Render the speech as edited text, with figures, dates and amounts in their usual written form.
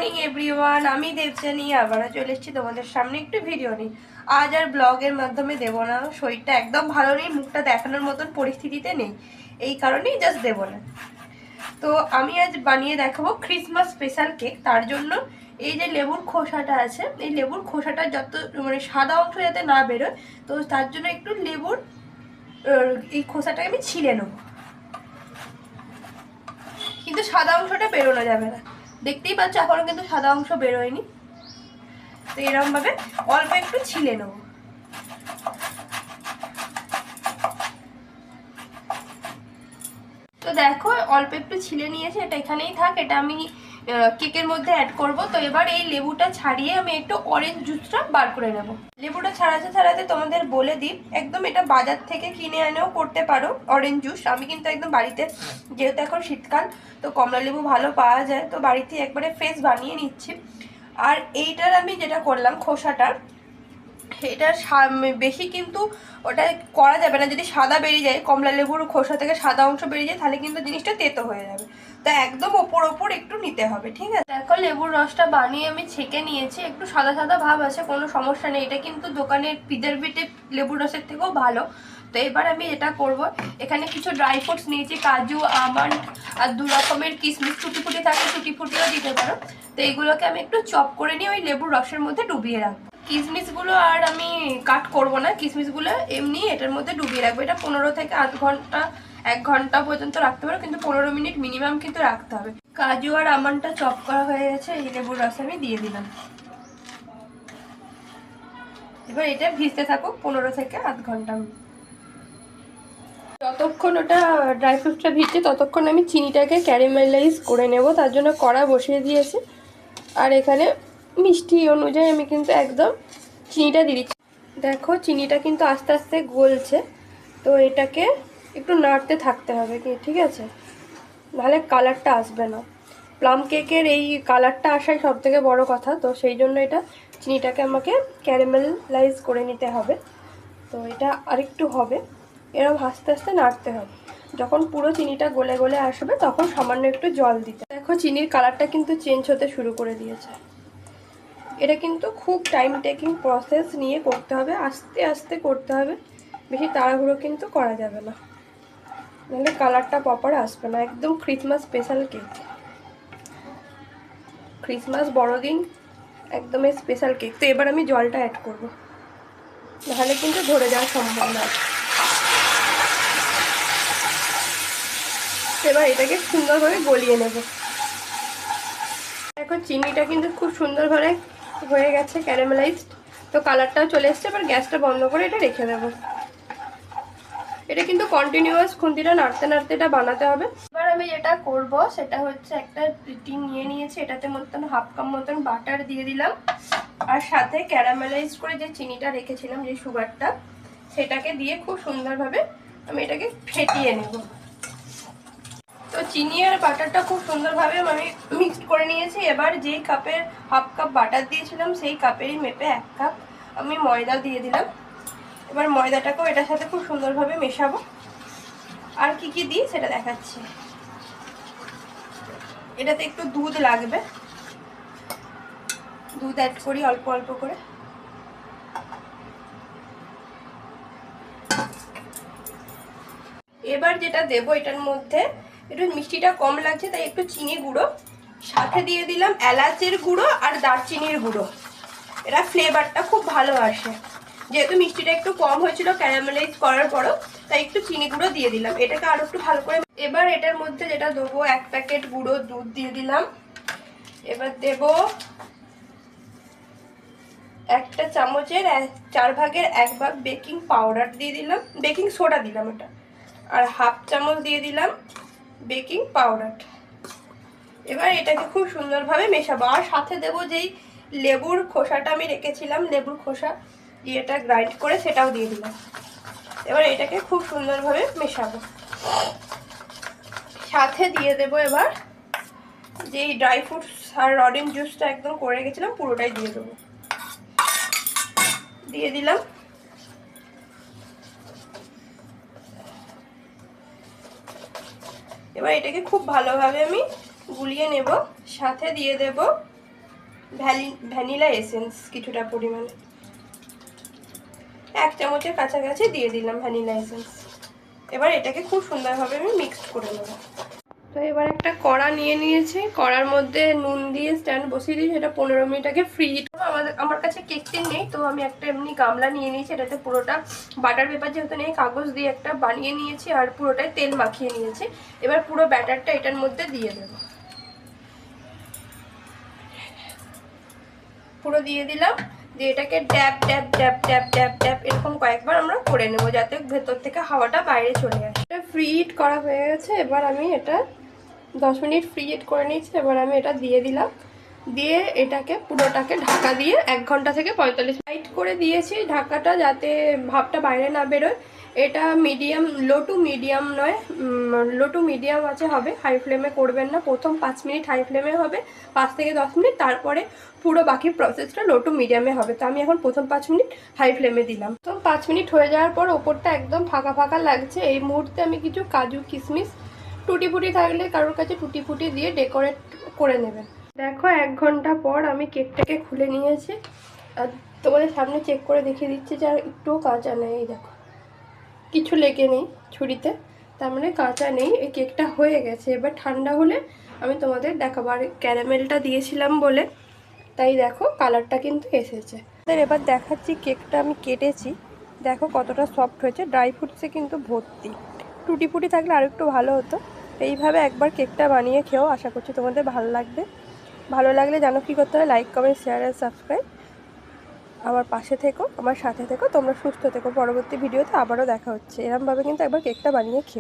Morning everyone, আমি দেবজানি আবারও চলে এসেছি তোমাদের সামনে একটু ভিডিও নিই। আজ আর ব্লগের মাধ্যমে দেবো না, শরীরটা একদম ভালো নেই, মুখটা দেখানোর মতন পরিস্থিতিতে নেই, এই কারণেই জাস্ট দেবো না। তো আমি আজ বানিয়ে দেখাবো ক্রিসমাস স্পেশাল কেক। তার জন্য এই যে লেবুর খোসাটা আছে, এই লেবুর খোসাটা যত মানে সাদা অংশ যাতে না বেরোয়, তো তার জন্য একটু লেবুর এই খোসাটাকে আমি ছিলে নেবো, কিন্তু সাদা অংশটা বেরোনো যাবে না। দেখতেই পাচ্ছ এখনো কিন্তু সাদা অংশ বেরোয়নি, তো এরকম ভাবে অল্প একটু ছিলে নেব। তো দেখো অল্প একটু ছিলে নিয়েছি, এটা এখানেই থাক, এটা আমি কেকের মধ্যে অ্যাড করব। তো এবার এই লেবুটা ছাড়িয়ে আমি একটু অরেঞ্জ জুসটা বার করে নেব। লেবুটা ছাড়াতে ছাড়াতে তোমাদের বলে দিই, একদম এটা বাজার থেকে কিনে এনেও করতে পারো অরেঞ্জ জুস। আমি কিন্তু একদম বাড়িতে, যেহেতু এখন শীতকাল তো কমলা লেবু ভালো পাওয়া যায়, তো বাড়িতে একবারে ফ্রেশ বানিয়ে নিচ্ছি। আর এইটার আমি যেটা করলাম খোসাটার, এটা বেশি কিন্তু ওটা করা যাবে না। যদি সাদা বেরিয়ে যায়, কমলা লেবুর খোসা থেকে সাদা অংশ বেরিয়ে যায়, তাহলে কিন্তু জিনিসটা তেতো হয়ে যাবে। তো একদম ওপর ওপর একটু নিতে হবে, ঠিক আছে? দেখো লেবুর রসটা বানিয়ে আমি ছেঁকে নিয়েছি, একটু সাদা সাদা ভাব আছে, কোনো সমস্যা নেই, এটা কিন্তু দোকানের প্রিজারভেটিভ লেবুর রসের থেকেও ভালো। তো এবার আমি এটা করব, এখানে কিছু ড্রাই ফ্রুটস নিয়েছি, কাজু, আমন্ড আর 2 রকমের কিশমিশ, টুটি ফুটি থাকে টুটি ফুটিও দিতে পারো। তো এইগুলোকে আমি একটু চপ করে নিয়ে ওই লেবুর রসের মধ্যে ডুবিয়ে রাখবো। কিশমিশগুলো আর আমি কাট করব না, কিশমিশগুলো এমনি এটার মধ্যে ডুবিয়ে রাখবো। এটা 15 থেকে আধ ঘন্টা 1 ঘন্টা পর্যন্ত রাখতে পারো, কিন্তু 15 মিনিট মিনিমাম কিন্তু রাখতে হবে। কাজু আর আমন্ডটা চপ করা হয়ে গেছে, এই লেবুর রসে আমি দিয়ে দিলাম। এবার এটা ভিজতে থাকুক 15 থেকে আধ ঘন্টা। যতক্ষণ ওটা ড্রাই ফ্রুটসটা ভিজছে ততক্ষণ আমি চিনিটাকে ক্যারামেলাইজ করে নেব, তার জন্য কড়া বসিয়ে দিয়েছি। আর এখানে মিষ্টি অনুযায়ী আমি কিন্তু একদম চিনিটা দিয়ে দিচ্ছি। দেখো চিনিটা কিন্তু আস্তে আস্তে গলছে, তো এটাকে একটু নাড়তে থাকতে হবে কি, ঠিক আছে? নাহলে কালারটা আসবে না। প্লাম কেকের এই কালারটা আসাই সব থেকে বড়ো কথা, তো সেই জন্য এটা চিনিটাকে আমাকে ক্যারামেলাইজ করে নিতে হবে। তো এটা আরেকটু হবে, এরকম আস্তে আস্তে নাড়তে হবে। যখন পুরো চিনিটা গলে গলে আসবে তখন সামান্য একটু জল দিতে। দেখো চিনির কালারটা কিন্তু চেঞ্জ হতে শুরু করে দিয়েছে। এটা কিন্তু খুব টাইম টেকিং প্রসেস নিয়ে করতে হবে, আস্তে আস্তে করতে হবে, বেশি তাড়াহুড়ো কিন্তু করা যাবে না, নাহলে কালারটা প্রপার আসবে না। একদম ক্রিসমাস স্পেশাল কেক, ক্রিসমাস বড়দিন একদম স্পেশাল কেক। তো এবার আমি জলটা অ্যাড করব, নাহলে কিন্তু ধরে যাওয়ার সম্ভাবনা আছে। এবার এটাকে সুন্দরভাবে গলিয়ে নেব। দেখো চিনিটা কিন্তু খুব সুন্দরভাবে হয়ে গেছে ক্যারামেলাইজড, তো কালারটাও চলে এসছে। এবার গ্যাসটা বন্ধ করে এটা রেখে দেবো। এটা কিন্তু কন্টিনিউয়াস খুন্তিটা নাড়তে নাড়তে এটা বানাতে হবে। এবার আমি যেটা করব সেটা হচ্ছে, একটা টিন নিয়ে নিয়েছি, এটাতে মতন 1/2 কাপ মতন বাটার দিয়ে দিলাম, আর সাথে ক্যারামেলাইজ করে যে চিনিটা রেখেছিলাম, যে সুগারটা, সেটাকে দিয়ে খুব সুন্দরভাবে আমি এটাকে ফেটিয়ে নেব। তো চিনি আর বাটারটা খুব সুন্দরভাবে আমি মিক্সড করে নিয়েছি। এবার যেই কাপের 1/2 কাপ বাটার দিয়েছিলাম, সেই কাপেরই মেপে 1 কাপ আমি ময়দা দিয়ে দিলাম। এবার ময়দাটাকেও এটার সাথে খুব সুন্দরভাবে মেশাবো। আর কি কি দিই সেটা দেখাচ্ছি। এটাতে একটু দুধ লাগবে, দুধ অ্যাড করি অল্প অল্প করে। এবার যেটা দেবো, এটার মধ্যে একটু মিষ্টিটা কম লাগছে তাই একটু চিনি গুঁড়ো, সাথে দিয়ে দিলাম এলাচের গুঁড়ো আর দারচিনির গুঁড়ো। এটা ফ্লেভারটা খুব ভালো আসে, যেহেতু মিষ্টিটা একটু কম হয়েছিল ক্যারামেলাইজ করার পরও, তাই একটু চিনি গুঁড়ো দিয়ে দিলাম। এটাকে আরো একটু ভালো করে, এবার এটার মধ্যে যেটা দেবো, 1 প্যাকেট গুঁড়ো দুধ দিয়ে দিলাম। এবার দেব 1 চামচের 4 ভাগের 1 ভাগ বেকিং পাউডার দিয়ে দিলাম, বেকিং সোডা দিলাম এটা, আর 1/2 চামচ দিয়ে দিলাম বেকিং পাউডার। এবার এটাকে খুব সুন্দরভাবে মেশাবো। আর সাথে দেবো যেই লেবুর খোসাটা আমি রেখেছিলাম, লেবুর খোসা দিয়ে এটা গ্রাইন্ড করে সেটাও দিয়ে দিলাম। এবার এটাকে খুব সুন্দরভাবে মেশাবো। সাথে দিয়ে দেবো এবার যেই ড্রাই ফ্রুটস আর অরেঞ্জ জুসটা একদম করে রেখেছিলাম, পুরোটাই দিয়ে দেবো। দিয়ে দিলাম। এবার এটাকে খুব ভালোভাবে আমি গুলিয়ে নেব। সাথে দিয়ে দেব ভ্যানিলা এসেন্স কিছুটা পরিমাণে, 1 চামচের কাছাকাছি দিয়ে দিলাম ভ্যানিলা এসেন্স। এবার এটাকে খুব সুন্দরভাবে আমি মিক্সড করে নেব। তো এবার একটা কড়া নিয়ে নিয়েছি, কড়ার মধ্যে নুন দিয়ে স্ট্যান্ড বসিয়ে দিয়েছি, এটা 15 মিনিট আগে ফ্রি হিট। আমার কাছে কেক টিন নেই, তো আমি একটা এমনি গামলা নিয়ে নিয়েছি, এটাতে পুরোটা বাটার পেপার যেহেতু নেই কাগজ দিয়ে একটা বানিয়ে নিয়েছি আর পুরোটাই তেল মাখিয়ে নিয়েছি। এবার পুরো ব্যাটারটা এটার মধ্যে দিয়ে দেব, পুরো দিয়ে দিলাম। দিয়ে এটাকে ড্যাব ড্যাব ড্যাব ড্যাব ড্যাব ড্যাব এরকম কয়েকবার আমরা করে নেব, যাতে ভেতর থেকে হাওয়াটা বাইরে চলে আসে। এটা ফ্রি হিট করা হয়ে গেছে, এবার আমি এটা 10 মিনিট ফ্রি হিট করে নিয়েছি। এবার আমি এটা দিয়ে দিলাম, দিয়ে এটাকে পুরোটাকে ঢাকা দিয়ে 1 ঘন্টা থেকে 45 মিনিট করে দিয়েছি ঢাকাটা, যাতে ভাপটা বাইরে না বেরোয়। এটা মিডিয়াম, লো টু মিডিয়াম নয়, লো টু মিডিয়াম আছে হবে, হাই ফ্লেমে করবেন না। প্রথম 5 মিনিট হাই ফ্লেমে হবে, 5 থেকে 10 মিনিট, তারপরে পুরো বাকি প্রসেসটা লো টু মিডিয়ামে হবে। তো আমি এখন প্রথম 5 মিনিট হাই ফ্লেমে দিলাম। তো 5 মিনিট হয়ে যাওয়ার পর ওপরটা একদম ফাঁকা ফাঁকা লাগছে, এই মুহূর্তে আমি কিছু কাজু কিশমিশ, টুটি ফুটি থাকলে কারোর কাছে টুটি ফুটি দিয়ে ডেকোরেট করে নেবেন। দেখো 1 ঘন্টা পর আমি কেকটাকে খুলে নিয়েছি, আর তোমাদের সামনে চেক করে দেখিয়ে দিচ্ছি যে আর একটুও কাঁচা নেই। এই দেখো কিছু লেগে নেই ছুরিতে, তার মানে কাঁচা নেই। এই কেকটা হয়ে গেছে। এবার ঠান্ডা হলে আমি তোমাদের দেখাবো। আর ক্যারামেলটা দিয়েছিলাম বলে তাই দেখো কালারটা কিন্তু এসেছে। এবার দেখাচ্ছি কেকটা আমি কেটেছি, দেখো কতটা সফট হয়েছে, ড্রাই ফ্রুটসে কিন্তু ভর্তি। টুটি ফুটি থাকলে আরও একটু ভালো হতো। এইভাবে একবার কেকটা বানিয়ে খেও, আশা করছি তোমাদের ভালো লাগবে। ভালো লাগলে জানো কী করতে হবে, লাইক কমেন্ট শেয়ার আর সাবস্ক্রাইব। আমার পাশে থেকো, আমার সাথে থেকো, তোমরা সুস্থ থেকো। পরবর্তী ভিডিওতে আবারও দেখা হচ্ছে। এরমভাবে কিন্তু একবার কেকটা বানিয়ে খেও।